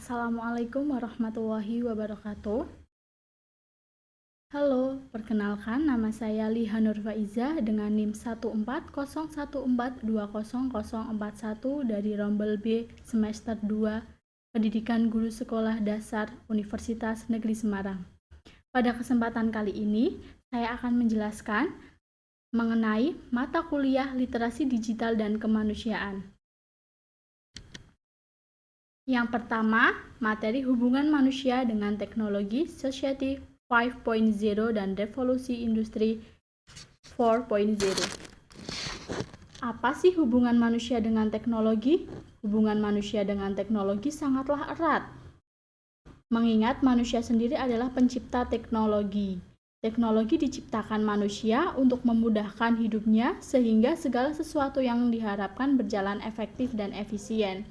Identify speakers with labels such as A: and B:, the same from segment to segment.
A: Assalamualaikum warahmatullahi wabarakatuh. Halo, perkenalkan nama saya Liha Nur Faizah dengan NIM 14014200041 dari Rombel B semester 2 Pendidikan Guru Sekolah Dasar Universitas Negeri Semarang. Pada kesempatan kali ini, saya akan menjelaskan mengenai mata kuliah Literasi Digital dan Kemanusiaan. Yang pertama, materi hubungan manusia dengan teknologi, Society 5.0 dan Revolusi Industri 4.0. Apa sih hubungan manusia dengan teknologi? Hubungan manusia dengan teknologi sangatlah erat. Mengingat manusia sendiri adalah pencipta teknologi. Teknologi diciptakan manusia untuk memudahkan hidupnya sehingga segala sesuatu yang diharapkan berjalan efektif dan efisien.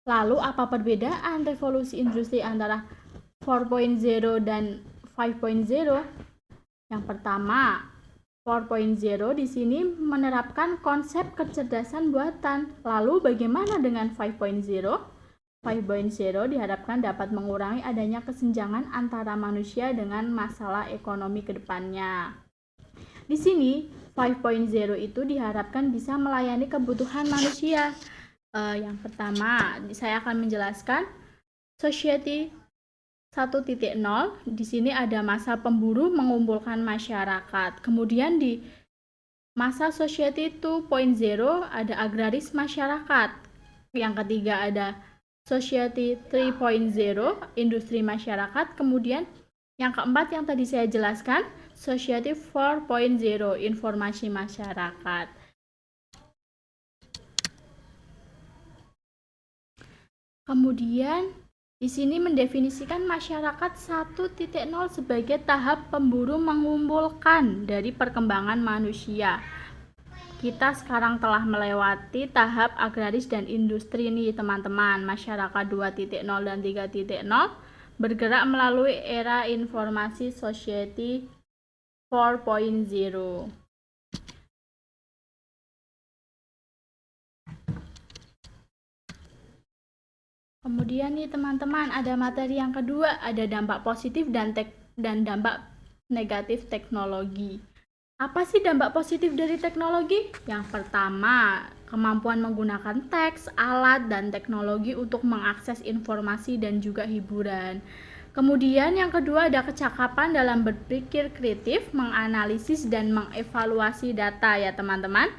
A: Lalu apa perbedaan revolusi industri antara 4.0 dan 5.0? Yang pertama, 4.0 di sini menerapkan konsep kecerdasan buatan. Lalu bagaimana dengan 5.0? 5.0 diharapkan dapat mengurangi adanya kesenjangan antara manusia dengan masalah ekonomi ke depannya. Di sini 5.0 itu diharapkan bisa melayani kebutuhan manusia. Yang pertama, saya akan menjelaskan Society 1.0. Di sini ada masa pemburu mengumpulkan masyarakat. Kemudian di masa Society 2.0 ada agraris masyarakat. Yang ketiga ada Society 3.0 industri masyarakat. Kemudian yang keempat yang tadi saya jelaskan Society 4.0 informasi masyarakat. Kemudian di sini mendefinisikan masyarakat 1.0 sebagai tahap pemburu mengumpulkan dari perkembangan manusia. Kita sekarang telah melewati tahap agraris dan industri nih teman-teman. Masyarakat 2.0 dan 3.0 bergerak melalui era informasi Society 4.0. Kemudian nih teman-teman, ada materi yang kedua, ada dampak positif dan dampak negatif teknologi. Apa sih dampak positif dari teknologi? Yang pertama, kemampuan menggunakan teks, alat, dan teknologi untuk mengakses informasi dan juga hiburan. Kemudian yang kedua ada kecakapan dalam berpikir kritis, menganalisis, dan mengevaluasi data ya teman-teman.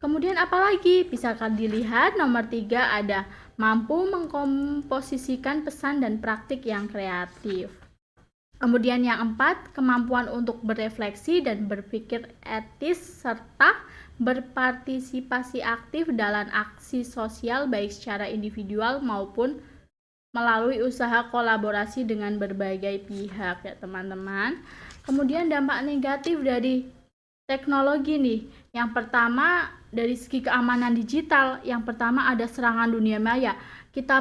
A: Kemudian apalagi bisa dilihat nomor 3 ada mampu mengkomposisikan pesan dan praktik yang kreatif. Kemudian yang 4 kemampuan untuk berefleksi dan berpikir etis serta berpartisipasi aktif dalam aksi sosial baik secara individual maupun melalui usaha kolaborasi dengan berbagai pihak ya teman-teman. Kemudian dampak negatif dari teknologi nih. Yang pertama dari segi keamanan digital, yang pertama ada serangan dunia maya. Kita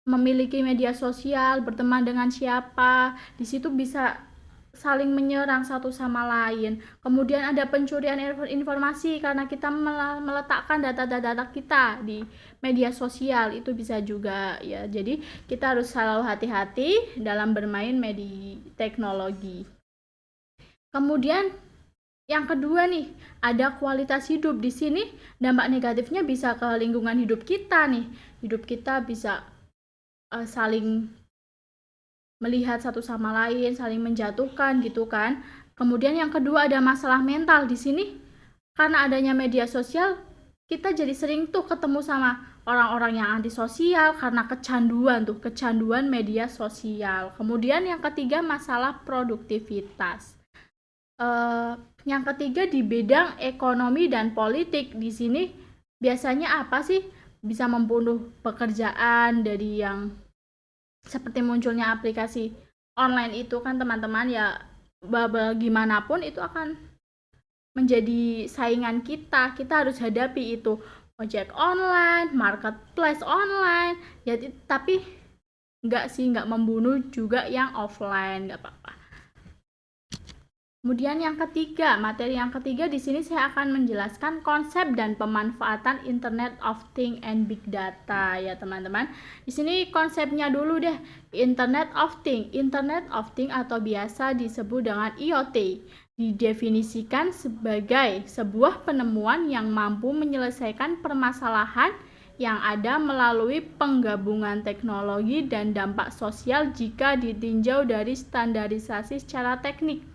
A: memiliki media sosial, berteman dengan siapa, di situ bisa saling menyerang satu sama lain. Kemudian ada pencurian informasi karena kita meletakkan data-data kita di media sosial, itu bisa juga ya. Jadi kita harus selalu hati-hati dalam bermain media teknologi. Kemudian yang kedua nih, ada kualitas hidup. Di sini dampak negatifnya bisa ke lingkungan hidup kita nih. Hidup kita bisa saling melihat satu sama lain, saling menjatuhkan gitu kan. Kemudian yang kedua ada masalah mental. Di sini karena adanya media sosial, kita jadi sering tuh ketemu sama orang-orang yang antisosial karena kecanduan media sosial. Kemudian yang ketiga masalah produktivitas. Yang ketiga di bidang ekonomi dan politik. Di sini biasanya apa sih bisa membunuh pekerjaan dari yang seperti munculnya aplikasi online itu kan teman-teman ya, bagaimanapun itu akan menjadi saingan kita harus hadapi itu ojek online, marketplace online ya, tapi nggak membunuh juga yang offline, nggak apa-apa. Kemudian yang ketiga, materi yang ketiga di sini saya akan menjelaskan konsep dan pemanfaatan Internet of Things and Big Data ya teman-teman. Di sini konsepnya dulu deh, Internet of Things. Internet of Things atau biasa disebut dengan IoT didefinisikan sebagai sebuah penemuan yang mampu menyelesaikan permasalahan yang ada melalui penggabungan teknologi dan dampak sosial jika ditinjau dari standarisasi secara teknik.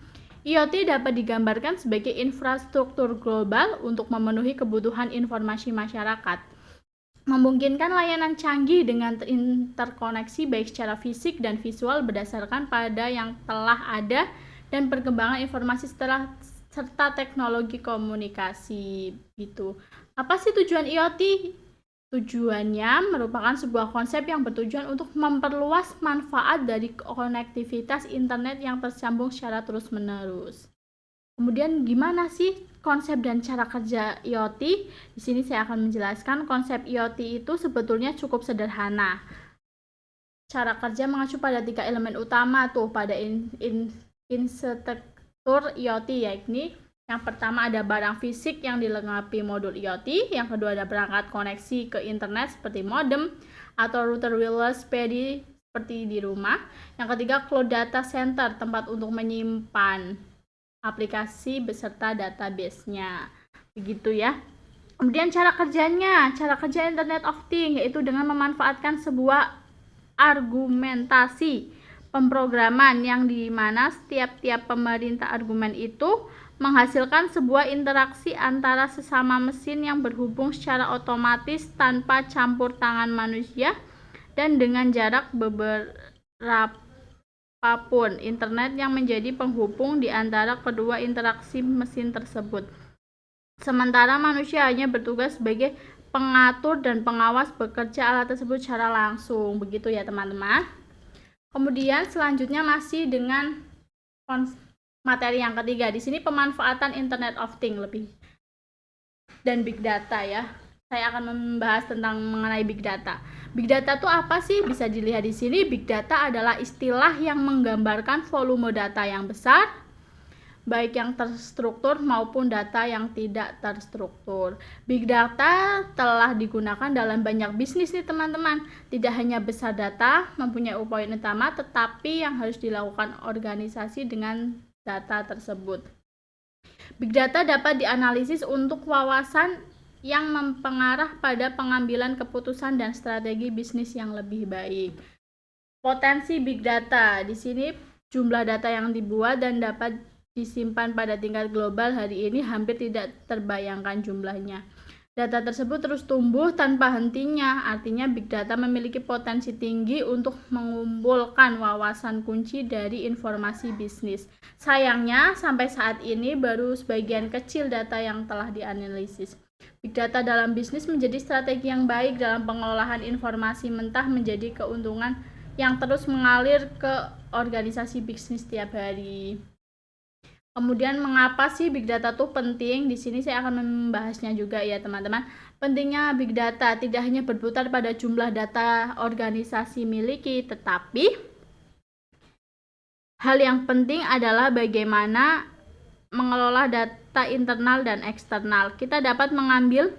A: IoT dapat digambarkan sebagai infrastruktur global untuk memenuhi kebutuhan informasi masyarakat, memungkinkan layanan canggih dengan interkoneksi baik secara fisik dan visual berdasarkan pada yang telah ada dan perkembangan informasi serta teknologi komunikasi gitu. Apa sih tujuan IoT? Tujuannya merupakan sebuah konsep yang bertujuan untuk memperluas manfaat dari konektivitas internet yang tersambung secara terus-menerus. Kemudian gimana sih konsep dan cara kerja IoT? Di sini saya akan menjelaskan konsep IoT itu sebetulnya cukup sederhana. Cara kerja mengacu pada 3 elemen utama tuh pada arsitektur IoT, yakni yang pertama ada barang fisik yang dilengkapi modul IoT, yang kedua ada perangkat koneksi ke internet seperti modem atau router wireless PD seperti di rumah, yang ketiga cloud data center, tempat untuk menyimpan aplikasi beserta database-nya. Begitu ya. Kemudian cara kerja Internet of Things yaitu dengan memanfaatkan sebuah argumentasi pemrograman yang dimana setiap pemerintah argumen itu menghasilkan sebuah interaksi antara sesama mesin yang berhubung secara otomatis tanpa campur tangan manusia dan dengan jarak beberapa pun internet yang menjadi penghubung di antara kedua interaksi mesin tersebut. Sementara manusia hanya bertugas sebagai pengatur dan pengawas bekerja alat tersebut secara langsung. Begitu ya teman-teman. Kemudian selanjutnya masih dengan materi yang ketiga. Di sini pemanfaatan Internet of Things lebih dan Big Data ya. Saya akan membahas tentang mengenai Big Data. Big Data itu apa sih? Bisa dilihat di sini. Big Data adalah istilah yang menggambarkan volume data yang besar, baik yang terstruktur maupun data yang tidak terstruktur. Big Data telah digunakan dalam banyak bisnis nih teman-teman. Tidak hanya besar data mempunyai poin utama, tetapi yang harus dilakukan organisasi dengan data tersebut. Big Data dapat dianalisis untuk wawasan yang mempengaruhi pada pengambilan keputusan dan strategi bisnis yang lebih baik. Potensi Big Data, di sini jumlah data yang dibuat dan dapat disimpan pada tingkat global hari ini hampir tidak terbayangkan jumlahnya. Data tersebut terus tumbuh tanpa hentinya, artinya Big Data memiliki potensi tinggi untuk mengumpulkan wawasan kunci dari informasi bisnis. Sayangnya, sampai saat ini baru sebagian kecil data yang telah dianalisis. Big Data dalam bisnis menjadi strategi yang baik dalam pengelolaan informasi mentah menjadi keuntungan yang terus mengalir ke organisasi bisnis setiap hari. Kemudian mengapa sih Big Data itu penting? Di sini saya akan membahasnya juga ya teman-teman. Pentingnya Big Data tidak hanya berputar pada jumlah data organisasi miliki, tetapi hal yang penting adalah bagaimana mengelola data internal dan eksternal. Kita dapat mengambil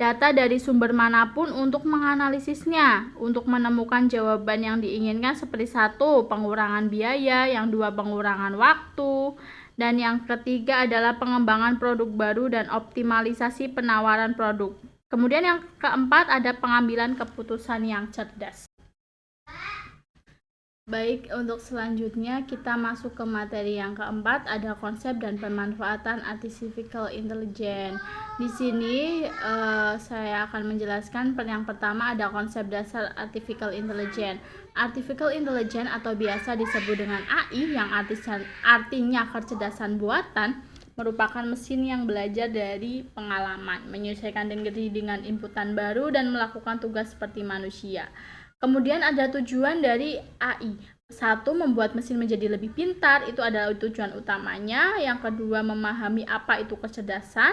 A: data dari sumber manapun untuk menganalisisnya, untuk menemukan jawaban yang diinginkan seperti 1, pengurangan biaya, yang 2, pengurangan waktu, dan yang ketiga adalah pengembangan produk baru dan optimalisasi penawaran produk. Kemudian yang keempat ada pengambilan keputusan yang cerdas. Baik, untuk selanjutnya kita masuk ke materi yang keempat, ada konsep dan pemanfaatan artificial intelligence. Di sini saya akan menjelaskan yang pertama ada konsep dasar artificial intelligence. Artificial intelligence atau biasa disebut dengan AI yang artinya kecerdasan buatan merupakan mesin yang belajar dari pengalaman, menyesuaikan diri dengan inputan baru dan melakukan tugas seperti manusia. Kemudian ada tujuan dari AI. 1, membuat mesin menjadi lebih pintar, itu adalah tujuan utamanya. Yang kedua, memahami apa itu kecerdasan,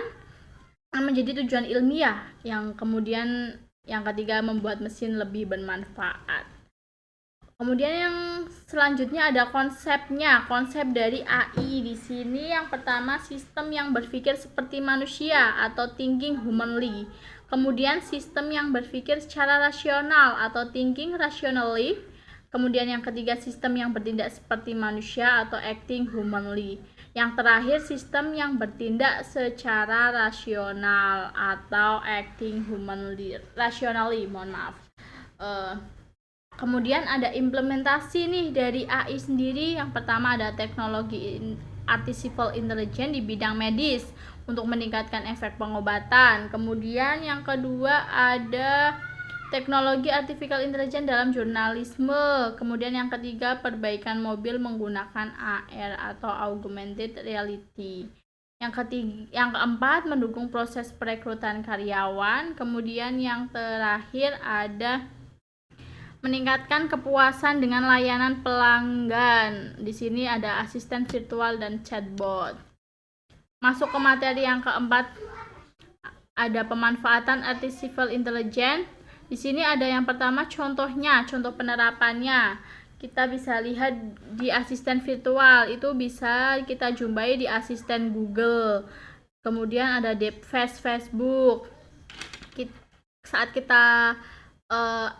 A: menjadi tujuan ilmiah. Yang kemudian yang ketiga, membuat mesin lebih bermanfaat. Kemudian yang selanjutnya ada konsepnya, konsep dari AI. Di sini yang pertama sistem yang berpikir seperti manusia atau thinking humanly. Kemudian sistem yang berpikir secara rasional atau thinking rationally. Kemudian yang ketiga sistem yang bertindak seperti manusia atau acting humanly. Yang terakhir sistem yang bertindak secara rasional atau acting humanly, rationally, mohon maaf. Kemudian ada implementasi nih dari AI sendiri. Yang pertama ada teknologi artificial intelligence di bidang medis untuk meningkatkan efek pengobatan. Kemudian yang kedua ada teknologi artificial intelligence dalam jurnalisme. Kemudian yang ketiga perbaikan mobil menggunakan AR atau augmented reality. Yang keempat mendukung proses perekrutan karyawan. Kemudian yang terakhir ada meningkatkan kepuasan dengan layanan pelanggan. Di sini ada asisten virtual dan chatbot. Masuk ke materi yang keempat, ada pemanfaatan artificial intelligence. Di sini ada yang pertama contohnya, contoh penerapannya. Kita bisa lihat di asisten virtual, itu bisa kita jumpai di asisten Google. Kemudian ada Deepface Facebook. Saat kita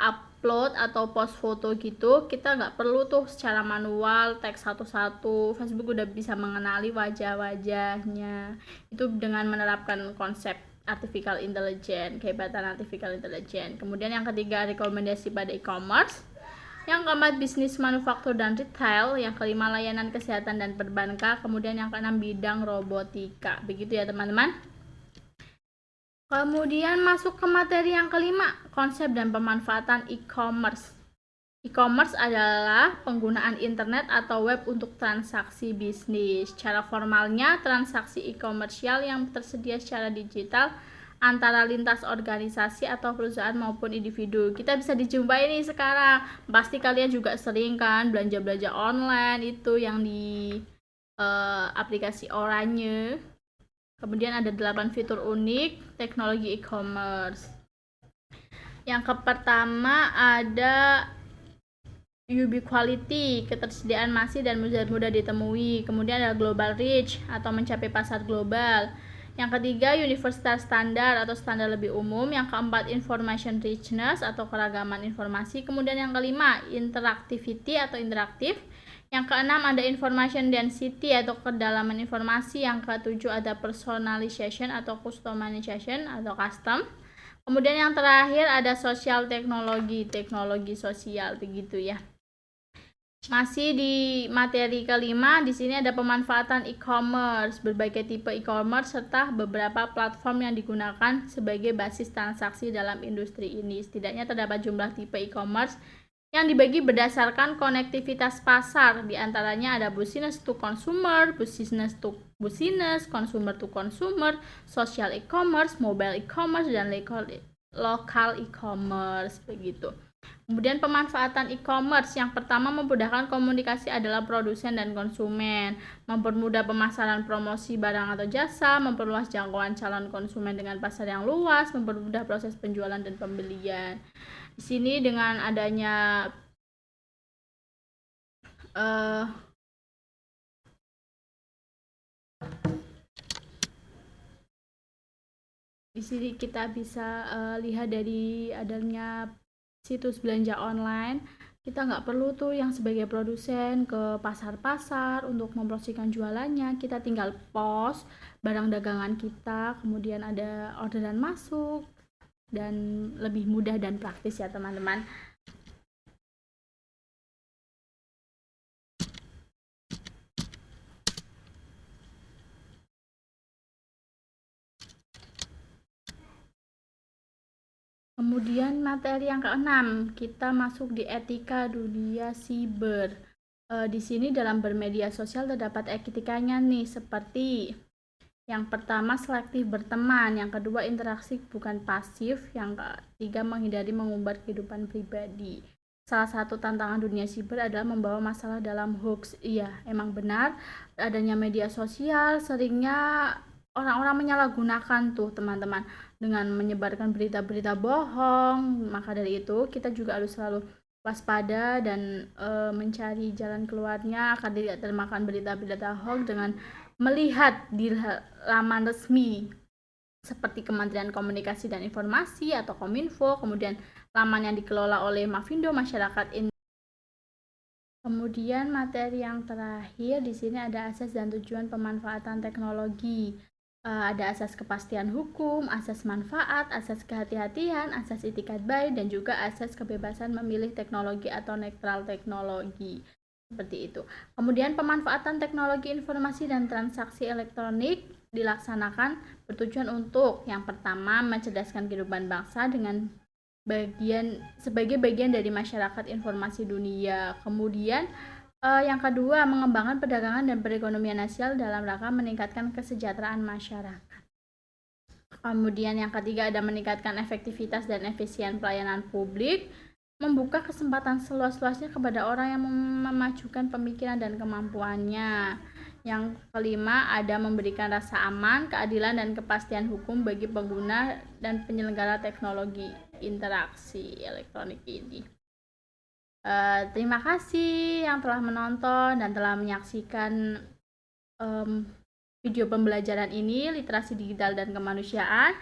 A: upload atau post foto gitu, kita nggak perlu tuh secara manual teks satu-satu. Facebook udah bisa mengenali wajah-wajahnya. Itu dengan menerapkan konsep artificial intelligence, kehebatan artificial intelligence. Kemudian yang ketiga rekomendasi pada e-commerce. Yang keempat bisnis manufaktur dan retail. Yang kelima layanan kesehatan dan perbankan. Kemudian yang keenam bidang robotika. Begitu ya teman-teman. Kemudian masuk ke materi yang kelima, konsep dan pemanfaatan e-commerce. E-commerce adalah penggunaan internet atau web untuk transaksi bisnis. Cara formalnya, transaksi e-komersial yang tersedia secara digital antara lintas organisasi atau perusahaan maupun individu. Kita bisa dijumpai nih sekarang. Pasti kalian juga sering kan belanja-belanja online itu yang di aplikasi Oranye. Kemudian ada 8 fitur unik teknologi e-commerce. Yang pertama ada ubiquity, ketersediaan masif dan mudah ditemui. Kemudian ada global reach atau mencapai pasar global. Yang ketiga universal standar atau standar lebih umum. Yang keempat information richness atau keragaman informasi. Kemudian yang kelima interactivity atau interaktif. Yang keenam ada information density atau kedalaman informasi. Yang ketujuh ada personalization atau customization atau custom. Kemudian yang terakhir ada social teknologi, teknologi sosial begitu ya. Masih di materi kelima, di sini ada pemanfaatan e-commerce, berbagai tipe e-commerce serta beberapa platform yang digunakan sebagai basis transaksi dalam industri ini. Setidaknya terdapat jumlah tipe e-commerce yang dibagi berdasarkan konektivitas pasar. Di antaranya ada business to consumer, business to business, consumer to consumer, social e-commerce, mobile e-commerce, dan local e-commerce begitu. Kemudian pemanfaatan e-commerce yang pertama memudahkan komunikasi adalah produsen dan konsumen, mempermudah pemasaran promosi barang atau jasa, memperluas jangkauan calon konsumen dengan pasar yang luas, mempermudah proses penjualan dan pembelian. Di sini dengan adanya di sini kita bisa lihat dari adanya situs belanja online. Kita nggak perlu tuh yang sebagai produsen ke pasar-pasar untuk mempromosikan jualannya. Kita tinggal post barang dagangan kita, kemudian ada orderan masuk, dan lebih mudah dan praktis ya teman-teman. Kemudian materi yang keenam, kita masuk di etika dunia siber. Di sini dalam bermedia sosial terdapat etikanya nih, seperti yang pertama selektif berteman, yang kedua interaksi bukan pasif, yang ketiga menghindari mengumbar kehidupan pribadi. Salah satu tantangan dunia siber adalah membawa masalah dalam hoax. Iya, emang benar adanya media sosial seringnya orang-orang menyalahgunakan tuh teman-teman dengan menyebarkan berita-berita bohong. Maka dari itu kita juga harus selalu waspada dan mencari jalan keluarnya agar tidak termakan berita-berita hoax dengan melihat di laman resmi seperti Kementerian Komunikasi dan Informasi atau Kominfo, kemudian laman yang dikelola oleh Mafindo Masyarakat Indonesia. Kemudian materi yang terakhir di sini ada asas dan tujuan pemanfaatan teknologi. Ada asas kepastian hukum, asas manfaat, asas kehati-hatian, asas itikat baik, dan juga asas kebebasan memilih teknologi atau netral teknologi. Seperti itu. Kemudian pemanfaatan teknologi informasi dan transaksi elektronik dilaksanakan bertujuan untuk yang pertama mencerdaskan kehidupan bangsa dengan sebagai bagian dari masyarakat informasi dunia. Kemudian yang kedua, mengembangkan perdagangan dan perekonomian nasional dalam rangka meningkatkan kesejahteraan masyarakat. Kemudian yang ketiga ada meningkatkan efektivitas dan efisien pelayanan publik, membuka kesempatan seluas-luasnya kepada orang yang memajukan pemikiran dan kemampuannya. Yang kelima ada memberikan rasa aman, keadilan, dan kepastian hukum bagi pengguna dan penyelenggara teknologi interaksi elektronik ini. Terima kasih yang telah menonton dan telah menyaksikan video pembelajaran ini, literasi digital dan kemanusiaan.